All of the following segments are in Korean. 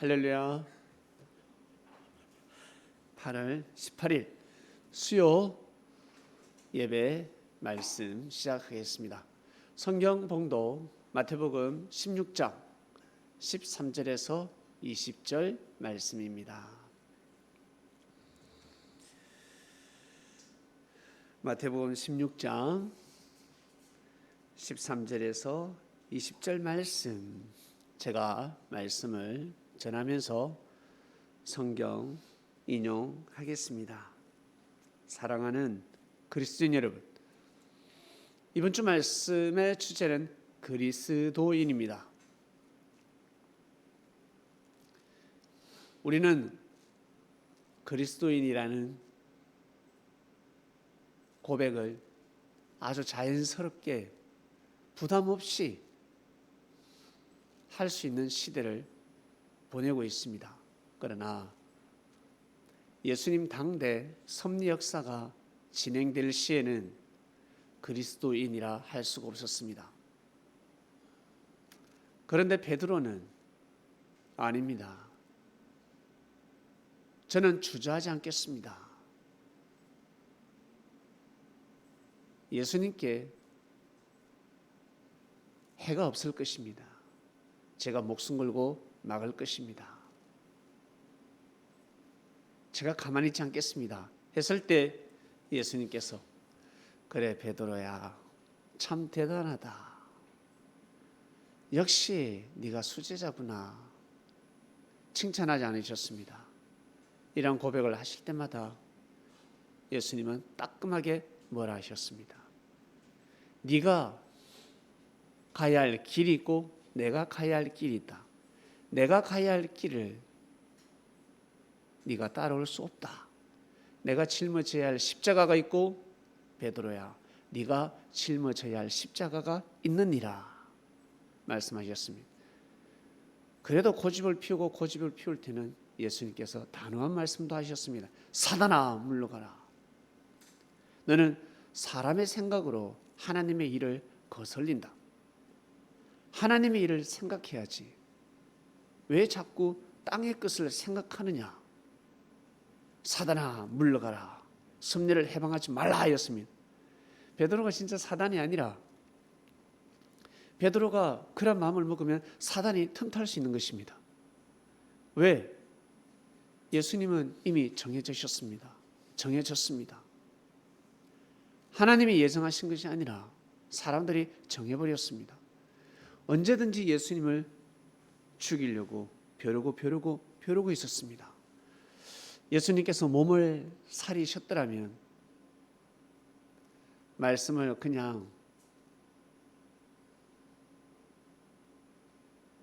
할렐루야. 8월 18일 수요 예배 말씀 시작하겠습니다. 성경 봉독 마태복음 16장 13절에서 20절 말씀입니다. 마태복음 16장 13절에서 20절 말씀, 제가 말씀을 전하면서 성경 인용하겠습니다. 사랑하는 그리스도인 여러분, 이번 주 말씀의 주제는 그리스도인입니다. 우리는 그리스도인이라는 고백을 아주 자연스럽게 부담 없이 할 수 있는 시대를 보내고 있습니다. 그러나 예수님 당대 섭리 역사가 진행될 시에는 그리스도인이라 할 수가 없었습니다. 그런데 베드로는 아닙니다. 저는 주저하지 않겠습니다. 예수님께 해가 없을 것입니다. 제가 목숨 걸고 막을 것입니다. 제가 가만히 있지 않겠습니다 했을 때 예수님께서 그래 베드로야, 참 대단하다. 역시 네가 수제자구나. 칭찬하지 않으셨습니다. 이런 고백을 하실 때마다 예수님은 따끔하게 뭐라 하셨습니다. 네가 가야 할 길이 있고 내가 가야 할 길이 있다. 내가 가야 할 길을 네가 따라올 수 없다. 내가 짊어져야 할 십자가가 있고 베드로야, 네가 짊어져야 할 십자가가 있느니라 말씀하셨습니다. 그래도 고집을 피우고 고집을 피울 때는 예수님께서 단호한 말씀도 하셨습니다. 사단아, 물러가라. 너는 사람의 생각으로 하나님의 일을 거슬린다. 하나님의 일을 생각해야지. 왜 자꾸 땅의 것을 생각하느냐. 사단아, 물러가라. 섭리를 해방하지 말라 하였습니다. 베드로가 진짜 사단이 아니라 베드로가 그런 마음을 먹으면 사단이 틈탈 수 있는 것입니다. 왜? 예수님은 이미 정해졌습니다. 하나님이 예정하신 것이 아니라 사람들이 정해버렸습니다. 언제든지 예수님을 죽이려고 벼르고 있었습니다. 예수님께서 몸을 사리셨더라면, 말씀을 그냥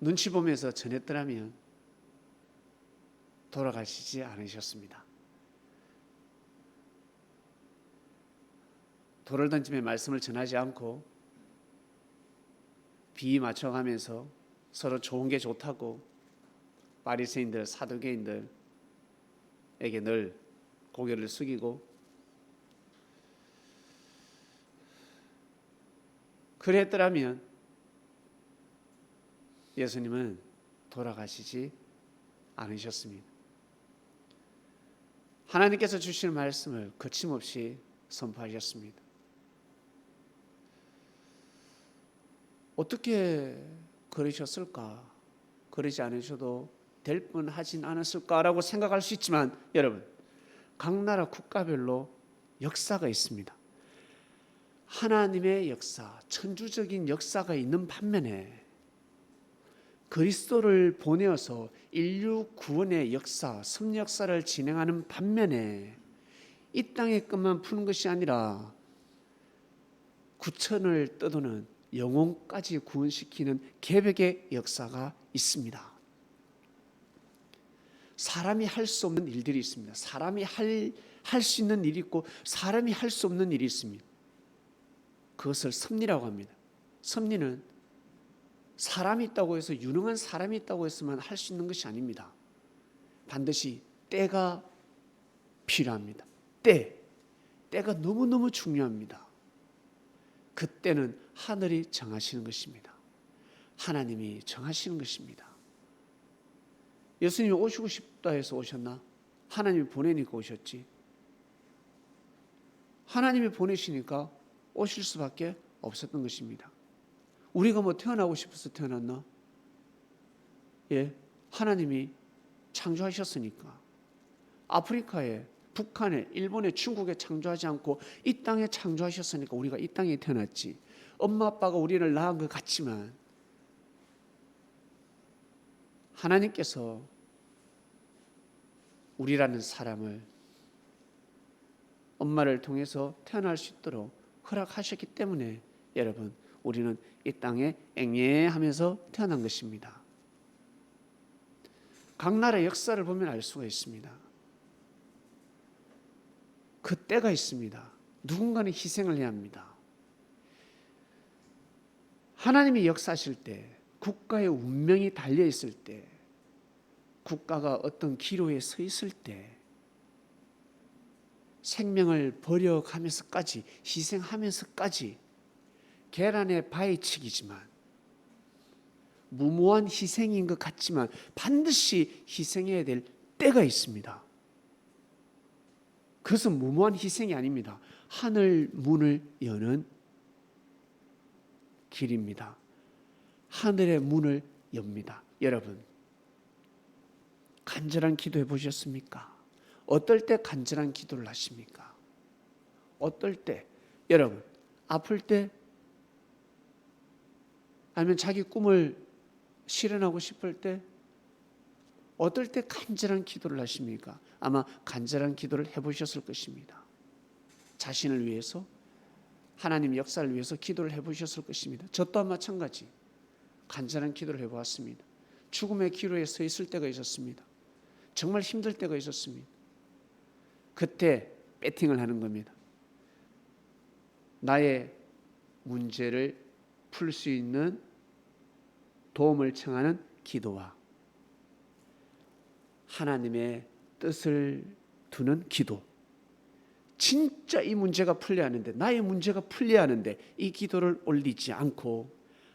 눈치 보면서 전했더라면 돌아가시지 않으셨습니다. 돌을 던지며 말씀을 전하지 않고 비위 맞춰가면서 서로 좋은 게 좋다고 바리새인들, 사두개인들에게 늘 고개를 숙이고, 그랬더라면 예수님은 돌아가시지 않으셨습니다. 하나님께서 주시는 말씀을 거침없이 선포하셨습니다. 어떻게 그러셨을까? 그러지 않으셔도 될 뻔하진 않았을까라고 생각할 수 있지만, 여러분, 각 나라 국가별로 역사가 있습니다. 하나님의 역사, 천주적인 역사가 있는 반면에 그리스도를 보내어서 인류 구원의 역사, 섭리 역사를 진행하는 반면에 이 땅의 것만 푸는 것이 아니라 구천을 떠도는 영혼까지 구원시키는 계획의 역사가 있습니다. 사람이 할 수 없는 일들이 있습니다. 사람이 할 수 있는 일이 있고 사람이 할 수 없는 일이 있습니다. 그것을 섭리라고 합니다. 섭리는 사람이 있다고 해서, 유능한 사람이 있다고 해서만 할 수 있는 것이 아닙니다. 반드시 때가 필요합니다. 때가 너무너무 중요합니다. 그때는 하늘이 정하시는 것입니다. 하나님이 정하시는 것입니다. 예수님이 오시고 싶다 해서 오셨나? 하나님이 보내니까 오셨지. 하나님이 보내시니까 오실 수밖에 없었던 것입니다. 우리가 뭐 태어나고 싶어서 태어났나? 예, 하나님이 창조하셨으니까. 아프리카에, 북한에, 일본에, 중국에 창조하지 않고 이 땅에 창조하셨으니까 우리가 이 땅에 태어났지. 엄마 아빠가 우리를 낳은 것 같지만 하나님께서 우리라는 사람을 엄마를 통해서 태어날 수 있도록 허락하셨기 때문에 여러분, 우리는 이 땅에 앵애하면서 태어난 것입니다. 각 나라의 역사를 보면 알 수가 있습니다. 그 때가 있습니다. 누군가는 희생을 해야 합니다. 하나님이 역사하실 때, 국가의 운명이 달려 있을 때, 국가가 어떤 기로에 서 있을 때 생명을 버려가면서까지, 희생하면서까지 계란의 바위치기지만 무모한 희생인 것 같지만 반드시 희생해야 될 때가 있습니다. 그것은 무모한 희생이 아닙니다. 하늘 문을 여는 길입니다. 하늘의 문을 엽니다. 여러분, 간절한 기도해 보셨습니까? 어떨 때 간절한 기도를 하십니까? 어떨 때? 여러분, 아플 때? 아니면 자기 꿈을 실현하고 싶을 때? 어떨 때 간절한 기도를 하십니까? 아마 간절한 기도를 해보셨을 것입니다. 자신을 위해서, 하나님 역사를 위해서 기도를 해보셨을 것입니다. 저 또한 마찬가지 간절한 기도를 해보았습니다. 죽음의 기로에 서 있을 때가 있었습니다. 정말 힘들 때가 있었습니다. 그때 배팅을 하는 겁니다. 나의 문제를 풀 수 있는 도움을 청하는 기도와 하나님의 뜻을 두는 기도. 진짜 이 문제가 풀려야 하는데, 나의 문제가 풀려야 하는데 이 기도를 올리지 않고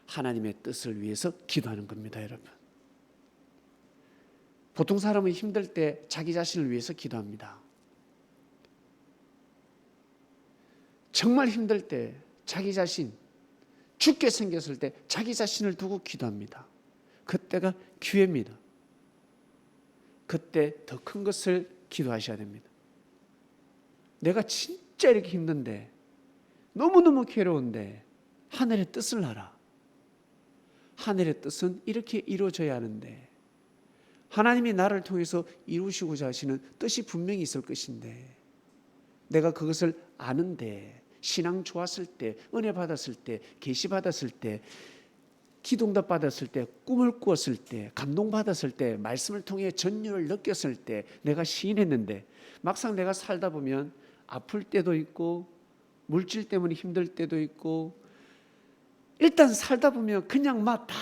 하나님의 뜻을 위해서 기도하는 겁니다, 여러분. 보통 사람은 힘들 때 자기 자신을 위해서 기도합니다. 정말 힘들 때 자기 자신, 죽게 생겼을 때 자기 자신을 두고 기도합니다. 그때가 기회입니다. 그때 더 큰 것을 기도하셔야 됩니다. 내가 진짜 이렇게 힘든데, 너무너무 괴로운데 하늘의 뜻을 알아. 하늘의 뜻은 이렇게 이루어져야 하는데, 하나님이 나를 통해서 이루시고자 하시는 뜻이 분명히 있을 것인데, 내가 그것을 아는데, 신앙 좋았을 때, 은혜 받았을 때, 계시 받았을 때, 기도응답 받았을 때, 꿈을 꾸었을 때, 감동 받았을 때, 말씀을 통해 전율을 느꼈을 때 내가 시인했는데, 막상 내가 살다 보면 아플 때도 있고 물질 때문에 힘들 때도 있고, 일단 살다 보면 그냥 막 다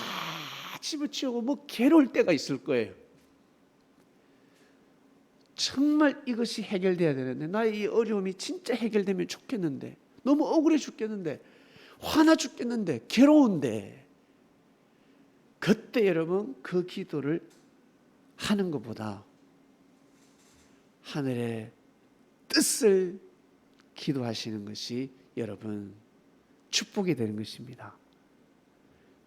집어치우고 뭐 괴로울 때가 있을 거예요. 정말 이것이 해결돼야 되는데, 나의 이 어려움이 진짜 해결되면 좋겠는데, 너무 억울해 죽겠는데, 화나 죽겠는데, 괴로운데, 그때 여러분 그 기도를 하는 것보다 하늘의 뜻을 기도하시는 것이 여러분 축복이 되는 것입니다.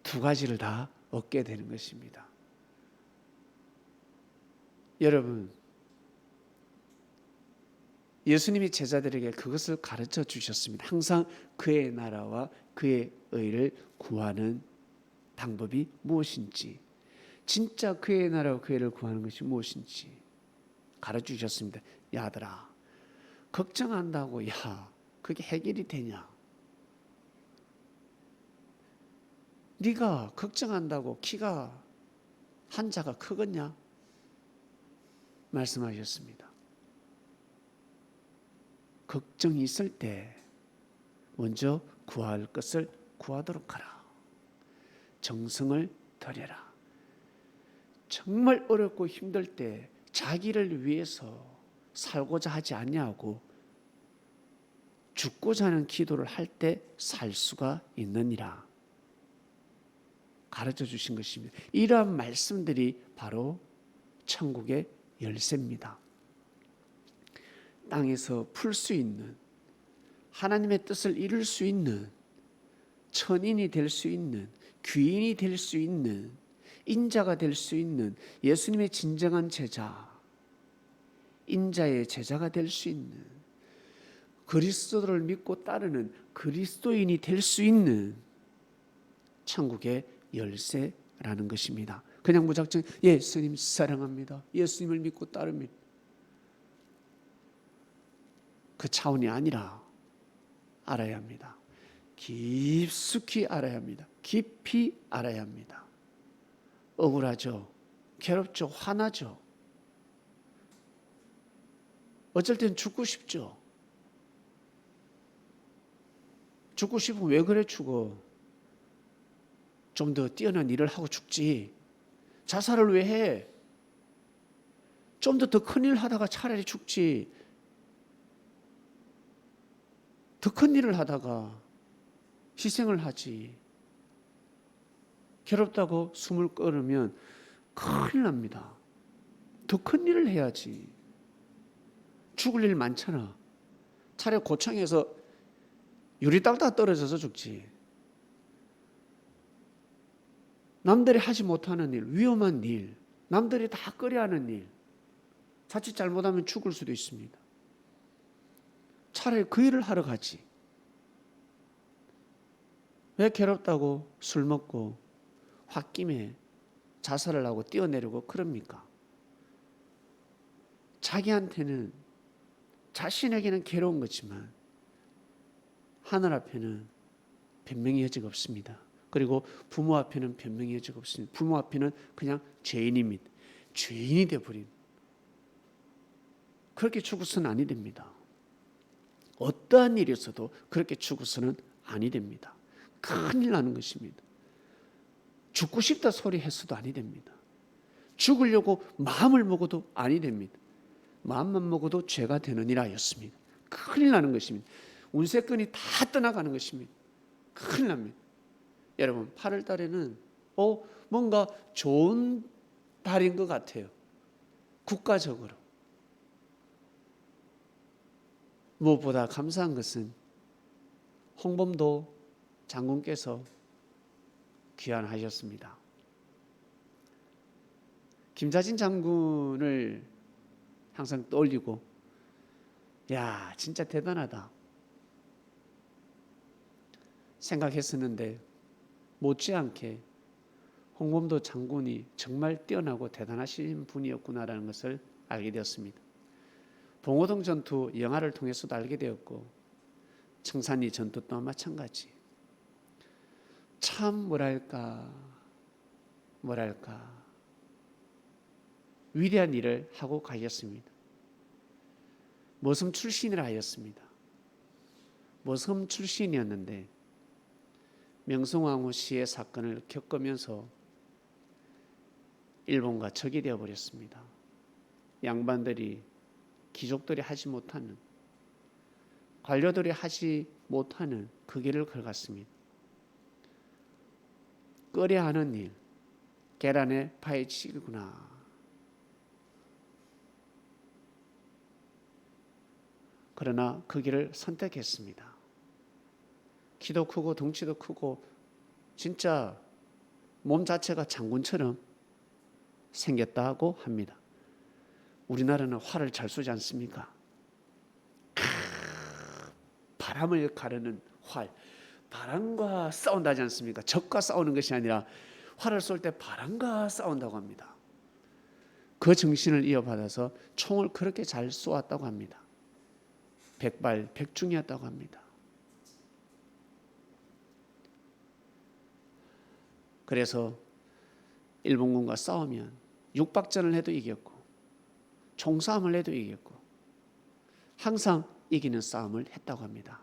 두 가지를 다 얻게 되는 것입니다. 여러분, 예수님이 제자들에게 그것을 가르쳐 주셨습니다. 항상 그의 나라와 그의 의를 구하는 방법이 무엇인지, 진짜 그의 나라와 그의 의를 구하는 것이 무엇인지 가르쳐 주셨습니다. 야, 아들아, 걱정한다고 그게 해결이 되냐? 네가 걱정한다고 키가 한자가 크겠냐? 말씀하셨습니다. 걱정이 있을 때 먼저 구할 것을 구하도록 하라. 정성을 들여라. 정말 어렵고 힘들 때 자기를 위해서 살고자 하지 아니하고 죽고자 하는 기도를 할 때 살 수가 있느니라 가르쳐 주신 것입니다. 이러한 말씀들이 바로 천국의 열쇠입니다. 땅에서 풀 수 있는, 하나님의 뜻을 이룰 수 있는, 천인이 될 수 있는, 귀인이 될 수 있는, 인자가 될 수 있는 예수님의 진정한 제자, 인자의 제자가 될 수 있는, 그리스도를 믿고 따르는 그리스도인이 될 수 있는 천국의 열쇠라는 것입니다. 그냥 무작정 예수님 사랑합니다, 예수님을 믿고 따릅니다, 그 차원이 아니라 알아야 합니다. 깊숙이 알아야 합니다. 깊이 알아야 합니다. 억울하죠, 괴롭죠, 화나죠, 어쩔 땐 죽고 싶죠. 죽고 싶으면 왜 그래 죽어? 좀 더 뛰어난 일을 하고 죽지. 자살을 왜 해? 좀 더 큰 일 하다가 차라리 죽지. 더 큰 일을 하다가 희생을 하지. 괴롭다고 숨을 끊으면 큰일 납니다. 더 큰 일을 해야지. 죽을 일 많잖아. 차라리 고창에서 유리 땅딱 떨어져서 죽지. 남들이 하지 못하는 일, 위험한 일, 남들이 다 꺼려하는 일, 자칫 잘못하면 죽을 수도 있습니다. 차라리 그 일을 하러 가지. 왜 괴롭다고 술 먹고 홧김에 자살을 하고 뛰어내리고 그럽니까? 자기한테는, 자신에게는 괴로운 거지만 하늘 앞에는 변명의 여지가 없습니다. 그리고 부모 앞에는 변명의 여지가 없습니다. 부모 앞에는 그냥 죄인입니다. 죄인이 되어버린, 그렇게 죽어서는 아니 됩니다. 어떠한 일이 있어도 그렇게 죽어서는 아니 됩니다. 큰일 나는 것입니다. 죽고 싶다 소리 했어도 아니 됩니다. 죽으려고 마음을 먹어도 아니 됩니다. 마음만 먹어도 죄가 되느니라 하였습니다. 큰일 나는 것입니다. 운세권이 다 떠나가는 것입니다. 큰일 납니다. 여러분, 8월 달에는 뭔가 좋은 달인 것 같아요. 국가적으로. 무엇보다 감사한 것은 홍범도 장군께서 귀환하셨습니다. 김자진 장군을 항상 떠올리고, 야, 진짜 대단하다 생각했었는데 못지않게 홍범도 장군이 정말 뛰어나고 대단하신 분이었구나라는 것을 알게 되었습니다. 봉오동 전투 영화를 통해서도 알게 되었고, 청산리 전투 또한 마찬가지. 참 뭐랄까 위대한 일을 하고 가셨습니다. 모섬 출신이라 하였습니다. 모섬 출신이었는데 명성황후 시해 사건을 겪으면서 일본과 적이 되어버렸습니다. 양반들이, 귀족들이 하지 못하는, 관료들이 하지 못하는 그 길을 걸어갔습니다. 끓여야 하는 일, 계란에 파헤치기구나. 그러나 그 길을 선택했습니다. 키도 크고 덩치도 크고 진짜 몸 자체가 장군처럼 생겼다고 합니다. 우리나라는 활을 잘 쏘지 않습니까? 바람을 가르는 활, 바람과 싸운다지 않습니까? 적과 싸우는 것이 아니라 활을 쏠 때 바람과 싸운다고 합니다. 그 정신을 이어받아서 총을 그렇게 잘 쏘았다고 합니다. 백발백중이었다고 합니다. 그래서 일본군과 싸우면 육박전을 해도 이겼고, 총싸움을 해도 이겼고, 항상 이기는 싸움을 했다고 합니다.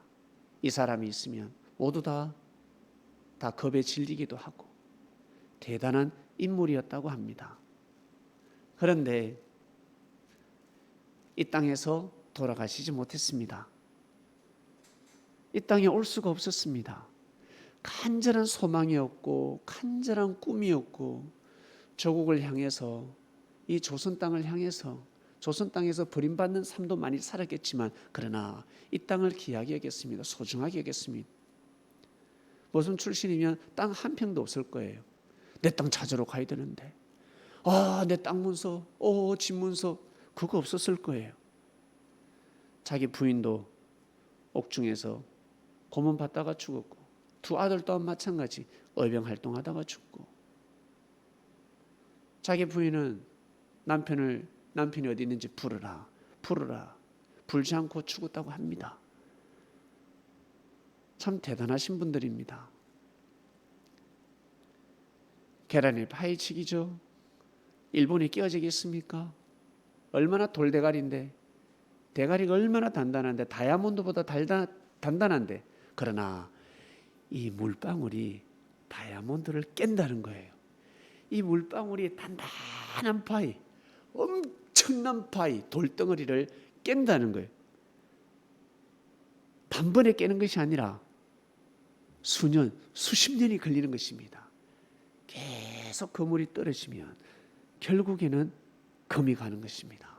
이 사람이 있으면 모두 다 겁에 질리기도 하고 대단한 인물이었다고 합니다. 그런데 이 땅에서 돌아가시지 못했습니다. 이 땅에 올 수가 없었습니다. 간절한 소망이었고 간절한 꿈이었고 조국을 향해서 이 조선 땅을 향해서 조선 땅에서 버림받는 삶도 많이 살았겠지만 그러나 이 땅을 귀하게 여겼습니다. 소중하게 여겼습니다. 모성 출신이면 땅 한 평도 없을 거예요. 내 땅 찾으러 가야 되는데 내 땅 문서, 집 문서 그거 없었을 거예요. 자기 부인도 옥중에서 고문 받다가 죽었고 두 아들 또한 마찬가지 의병 활동하다가 죽고 자기 부인은 남편이 어디 있는지 부르라 불지 않고 죽었다고 합니다. 참 대단하신 분들입니다. 계란에 파헤치기죠. 일본이 끼어지겠습니까? 얼마나 돌대가리인데 대가리가 얼마나 단단한데 다이아몬드보다 단단한데 그러나 이 물방울이 다이아몬드를 깬다는 거예요. 이 물방울이 단단한 파이 엄청난 파이 돌덩어리를 깬다는 거예요. 단번에 깨는 것이 아니라 수년 수십 년이 걸리는 것입니다. 계속 그물이 떨어지면 결국에는 금이 가는 것입니다.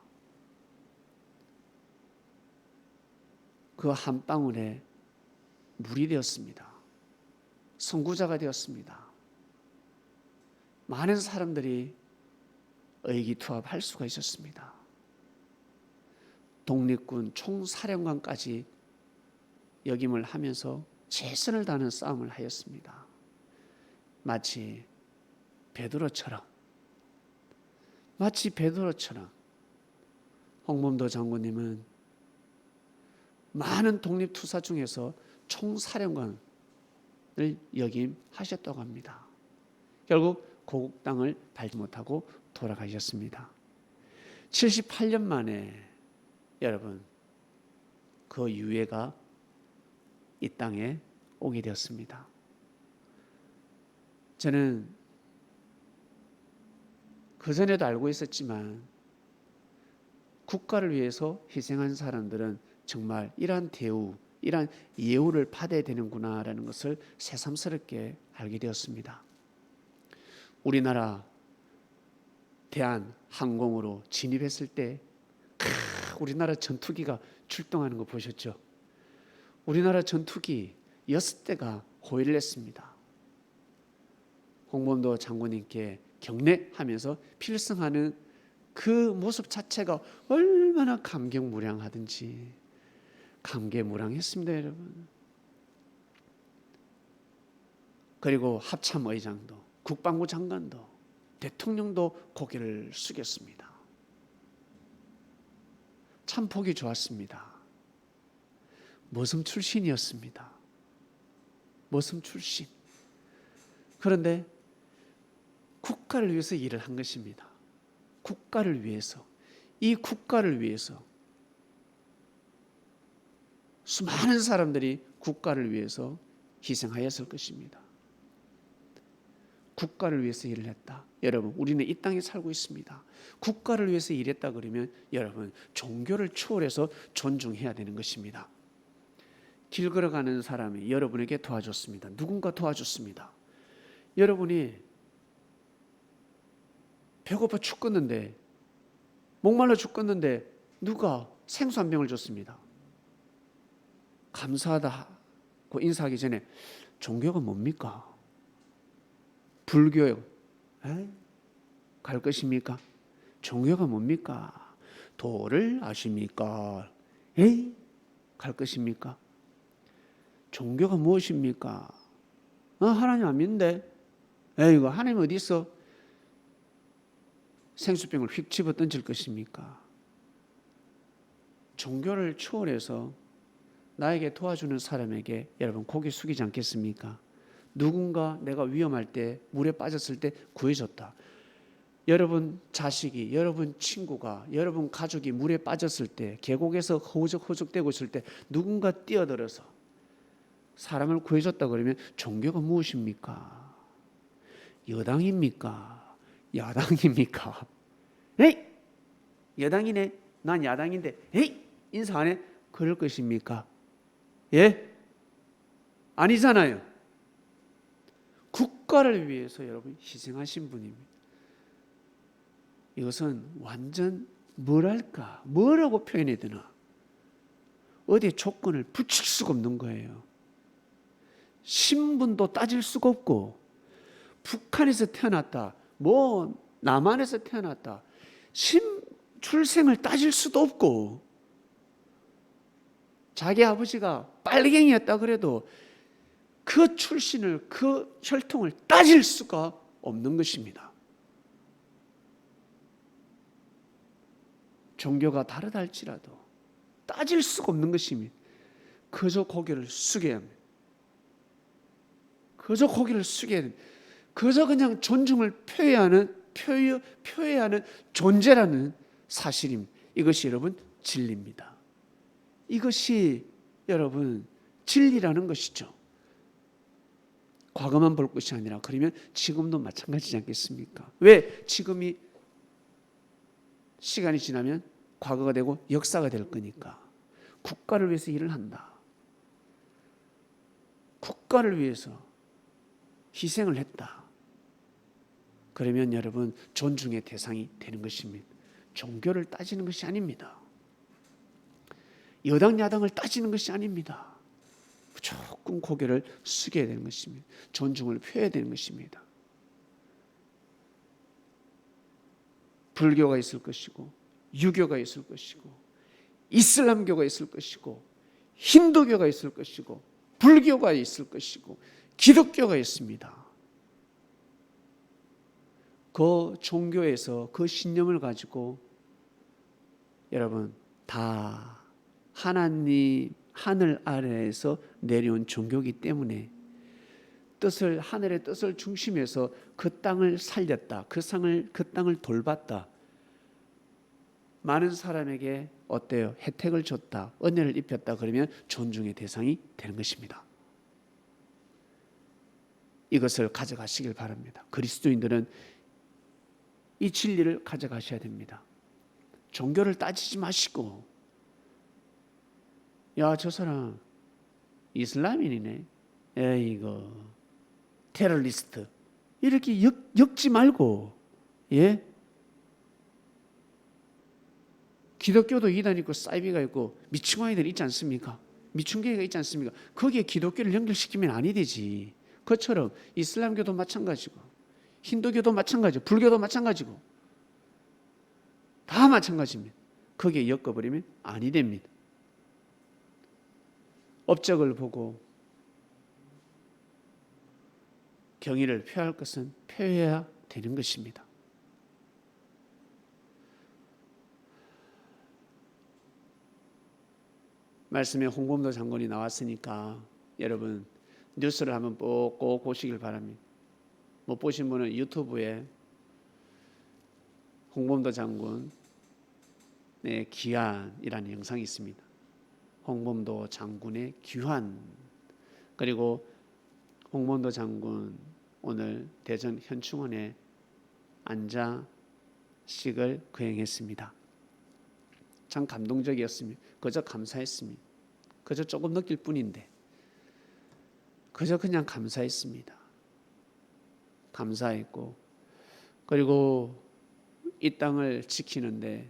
그 한 방울에 물이 되었습니다. 선구자가 되었습니다. 많은 사람들이 의기투합할 수가 있었습니다. 독립군 총사령관까지 역임을 하면서 최선을 다하는 싸움을 하였습니다. 마치 베드로처럼 홍범도 장군님은 많은 독립투사 중에서 총사령관을 역임하셨다고 합니다. 결국 고국 땅을 밟지 못하고 돌아가셨습니다. 78년 만에 여러분 그 유해가 이 땅에 오게 되었습니다. 저는 그전에도 알고 있었지만 국가를 위해서 희생한 사람들은 정말 이러한 대우, 이러한 예우를 받아야 되는구나라는 것을 새삼스럽게 알게 되었습니다. 우리나라 대한항공으로 진입했을 때 우리나라 전투기가 출동하는 거 보셨죠? 우리나라 전투기 6대가 호위를 했습니다. 홍범도 장군님께 경례하면서 필승하는 그 모습 자체가 얼마나 감격무량하든지 감개무량했습니다, 여러분. 그리고 합참의장도 국방부 장관도 대통령도 고개를 숙였습니다. 참 보기 좋았습니다. 머슴 출신이었습니다. 머슴 출신. 그런데 국가를 위해서 일을 한 것입니다. 국가를 위해서. 이 국가를 위해서 수많은 사람들이 국가를 위해서 희생하였을 것입니다. 국가를 위해서 일을 했다. 여러분, 우리는 이 땅에 살고 있습니다. 국가를 위해서 일했다 그러면 여러분, 종교를 초월해서 존중해야 되는 것입니다. 길 걸어가는 사람이 여러분에게 도와줬습니다. 누군가 도와줬습니다. 여러분이 배고파 죽겠는데, 목말라 죽겠는데 누가 생수 한 병을 줬습니다. 감사하다고 인사하기 전에 종교가 뭡니까? 불교요. 갈 것입니까? 종교가 뭡니까? 도를 아십니까? 갈 것입니까? 종교가 무엇입니까? 하나님 안 믿는데. 이거 하나님 어디 있어? 생수병을 휙 집어 던질 것입니까? 종교를 초월해서 나에게 도와주는 사람에게 여러분 고개 숙이지 않겠습니까? 누군가 내가 위험할 때 물에 빠졌을 때 구해줬다. 여러분 자식이, 여러분 친구가, 여러분 가족이 물에 빠졌을 때, 계곡에서 허우적허우적대고 있을 때 누군가 뛰어들어서 사람을 구해줬다 그러면 종교가 무엇입니까? 여당입니까? 야당입니까? 여당이네. 난 야당인데 인사 안 해? 그럴 것입니까? 아니잖아요. 국가를 위해서 여러분 희생하신 분입니다. 이것은 완전 뭐랄까, 뭐라고 표현해야 되나, 어디에 조건을 붙일 수가 없는 거예요. 신분도 따질 수가 없고, 북한에서 태어났다, 뭐 남한에서 태어났다, 출생을 따질 수도 없고, 자기 아버지가 빨갱이였다 그래도 그 출신을, 그 혈통을 따질 수가 없는 것입니다. 종교가 다르다 할지라도 따질 수가 없는 것입니다. 그저 고개를 숙여야 합니다. 그저 고개를 숙여야 됩니다. 그저 그냥 존중을 표해야 하는 존재라는 사실입니다. 이것이 여러분 진리입니다. 이것이 여러분 진리라는 것이죠. 과거만 볼 것이 아니라, 그러면 지금도 마찬가지지 않겠습니까? 왜? 지금이 시간이 지나면 과거가 되고 역사가 될 거니까. 국가를 위해서 일을 한다. 국가를 위해서 희생을 했다. 그러면 여러분 존중의 대상이 되는 것입니다. 종교를 따지는 것이 아닙니다. 여당 야당을 따지는 것이 아닙니다. 조금 고개를 숙여야 되는 것입니다. 존중을 표해야 되는 것입니다. 불교가 있을 것이고, 유교가 있을 것이고, 이슬람교가 있을 것이고, 힌두교가 있을 것이고, 불교가 있을 것이고, 기독교가 있습니다. 그 종교에서 그 신념을 가지고 여러분 다 하나님 하늘 아래에서 내려온 종교이기 때문에 하늘의 뜻을 중심해서 그 땅을 살렸다, 그 땅을 돌봤다, 많은 사람에게 어때요? 혜택을 줬다, 은혜를 입혔다, 그러면 존중의 대상이 되는 것입니다. 이것을 가져가시길 바랍니다. 그리스도인들은 이 진리를 가져가셔야 됩니다. 종교를 따지지 마시고, 야, 저 사람 이슬람인이네, 에이거 테러리스트, 이렇게 엮지 말고, 예? 기독교도 이단 있고 사이비가 있고 미충아이들 있지 않습니까? 미충교회가 있지 않습니까? 거기에 기독교를 연결시키면 아니 되지. 그것처럼 이슬람교도 마찬가지고, 힌두교도 마찬가지고, 불교도 마찬가지고, 다 마찬가지입니다. 거기에 엮어버리면 아니 됩니다. 업적을 보고 경의를 표할 것은 표해야 되는 것입니다. 말씀에 홍범도 장군이 나왔으니까 여러분 뉴스를 한번 꼭 보시길 바랍니다. 못 보신 분은 유튜브에 홍범도 장군의 귀환이라는 영상이 있습니다. 홍범도 장군의 귀환. 그리고 홍범도 장군 오늘 대전 현충원에 안자식을 거행했습니다. 참 감동적이었습니다. 그저 감사했습니다. 그저 조금 느낄 뿐인데 그저 그냥 감사했습니다. 감사했고, 그리고 이 땅을 지키는데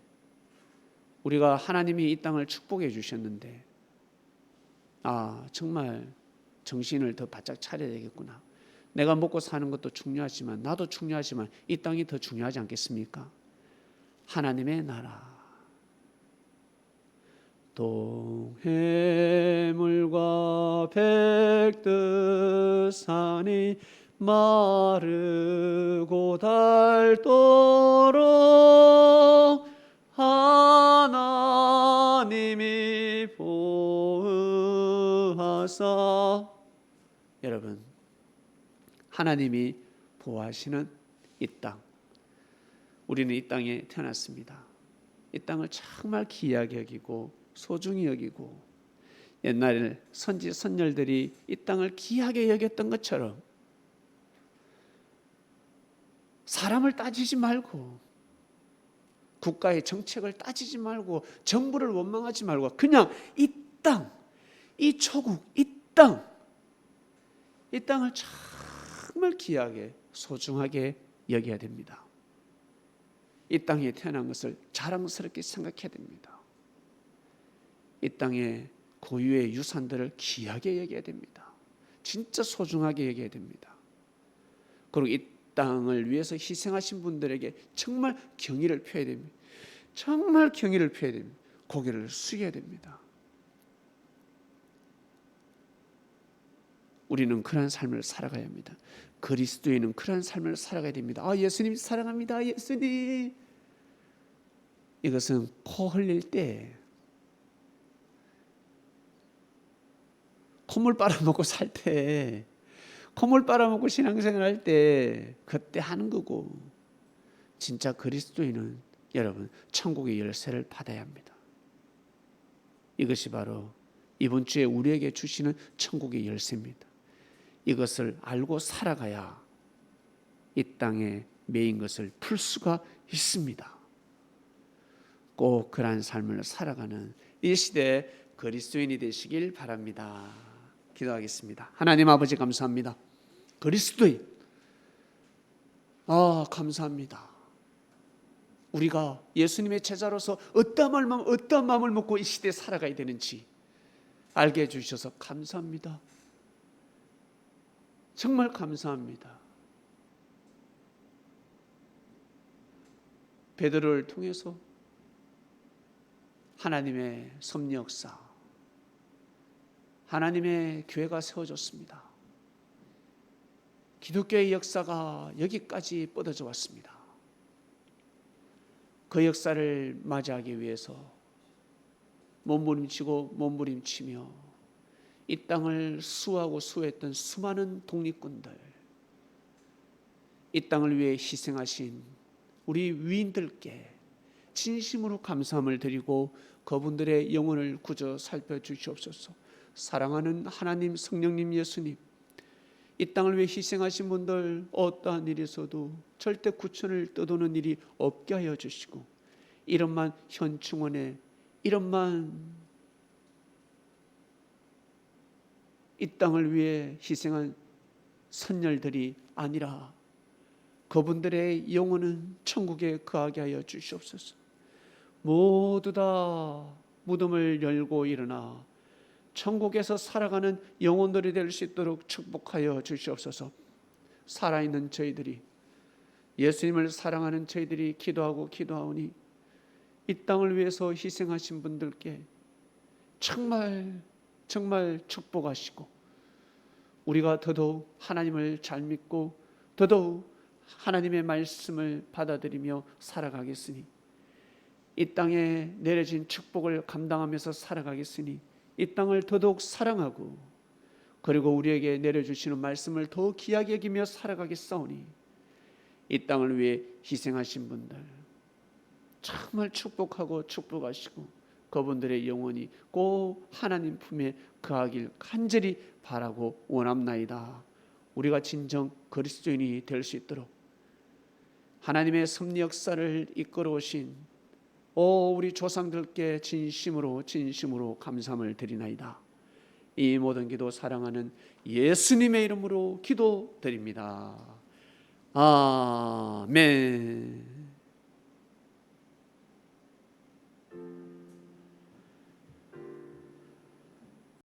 우리가 하나님이 이 땅을 축복해 주셨는데, 정말 정신을 더 바짝 차려야 되겠구나. 내가 먹고 사는 것도 중요하지만, 나도 중요하지만 이 땅이 더 중요하지 않겠습니까? 하나님의 나라, 동해물과 백두산이 마르고 닳도록 하나님이 보호하사. 여러분, 하나님이 보호하시는 이 땅, 우리는 이 땅에 태어났습니다. 이 땅을 정말 귀하게 여기고 소중히 여기고, 옛날 선지 선열들이 이 땅을 귀하게 여겼던 것처럼 사람을 따지지 말고, 국가의 정책을 따지지 말고, 정부를 원망하지 말고, 그냥 이 땅, 이 초국, 이 땅을 정말 귀하게 소중하게 여겨야 됩니다. 이 땅에 태어난 것을 자랑스럽게 생각해야 됩니다. 이 땅의 고유의 유산들을 귀하게 여겨야 됩니다. 진짜 소중하게 여겨야 됩니다. 그리고 이 땅을 위해서 희생하신 분들에게 정말 경의를 표해야 됩니다. 정말 경의를 표해야 됩니다. 고개를 숙여야 됩니다. 우리는 그러한 삶을 살아가야 합니다. 그리스도인은 그러한 삶을 살아가야 됩니다. 예수님 사랑합니다. 예수님. 이것은 코 흘릴 때, 콧물 빨아먹고 살 때, 콧물 빨아먹고 신앙생활 할 때 그때 하는 거고, 진짜 그리스도인은 여러분 천국의 열쇠를 받아야 합니다. 이것이 바로 이번 주에 우리에게 주시는 천국의 열쇠입니다. 이것을 알고 살아가야 이 땅에 매인 것을 풀 수가 있습니다. 꼭 그러한 삶을 살아가는 이 시대에 그리스도인이 되시길 바랍니다. 기도하겠습니다. 하나님 아버지 감사합니다. 그리스도인, 감사합니다. 우리가 예수님의 제자로서 어떠한 마음을 먹고 이 시대에 살아가야 되는지 알게 해주셔서 감사합니다. 정말 감사합니다. 베드로를 통해서 하나님의 섭리 역사, 하나님의 교회가 세워졌습니다. 기독교의 역사가 여기까지 뻗어져 왔습니다. 그 역사를 맞이하기 위해서 몸부림치며 이 땅을 수호하고 수호했던 수많은 독립군들, 이 땅을 위해 희생하신 우리 위인들께 진심으로 감사함을 드리고 그분들의 영혼을 구저 살펴주시옵소서. 사랑하는 하나님, 성령님, 예수님, 이 땅을 위해 희생하신 분들 어떠한 일이 있어도 절대 구천을 떠도는 일이 없게 하여 주시고, 이런만 현충원에 이런만 이 땅을 위해 희생한 선열들이 아니라 그분들의 영혼은 천국에 거하게 하여 주시옵소서. 모두 다 무덤을 열고 일어나 천국에서 살아가는 영혼들이 될 수 있도록 축복하여 주시옵소서. 살아있는 저희들이, 예수님을 사랑하는 저희들이 기도하오니 이 땅을 위해서 희생하신 분들께 정말 축복하시고, 우리가 더더욱 하나님을 잘 믿고 더더욱 하나님의 말씀을 받아들이며 살아가겠으니, 이 땅에 내려진 축복을 감당하면서 살아가겠으니 이 땅을 더더욱 사랑하고, 그리고 우리에게 내려주시는 말씀을 더 귀하게 여기며 살아가겠사오니, 이 땅을 위해 희생하신 분들 정말 축복하시고 그분들의 영혼이 꼭 하나님 품에 거하길 간절히 바라고 원합나이다. 우리가 진정 그리스도인이 될 수 있도록 하나님의 섭리 역사를 이끌어 오신 우리 조상들께 진심으로 감사함을 드리나이다. 이 모든 기도 사랑하는 예수님의 이름으로 기도드립니다. 아멘.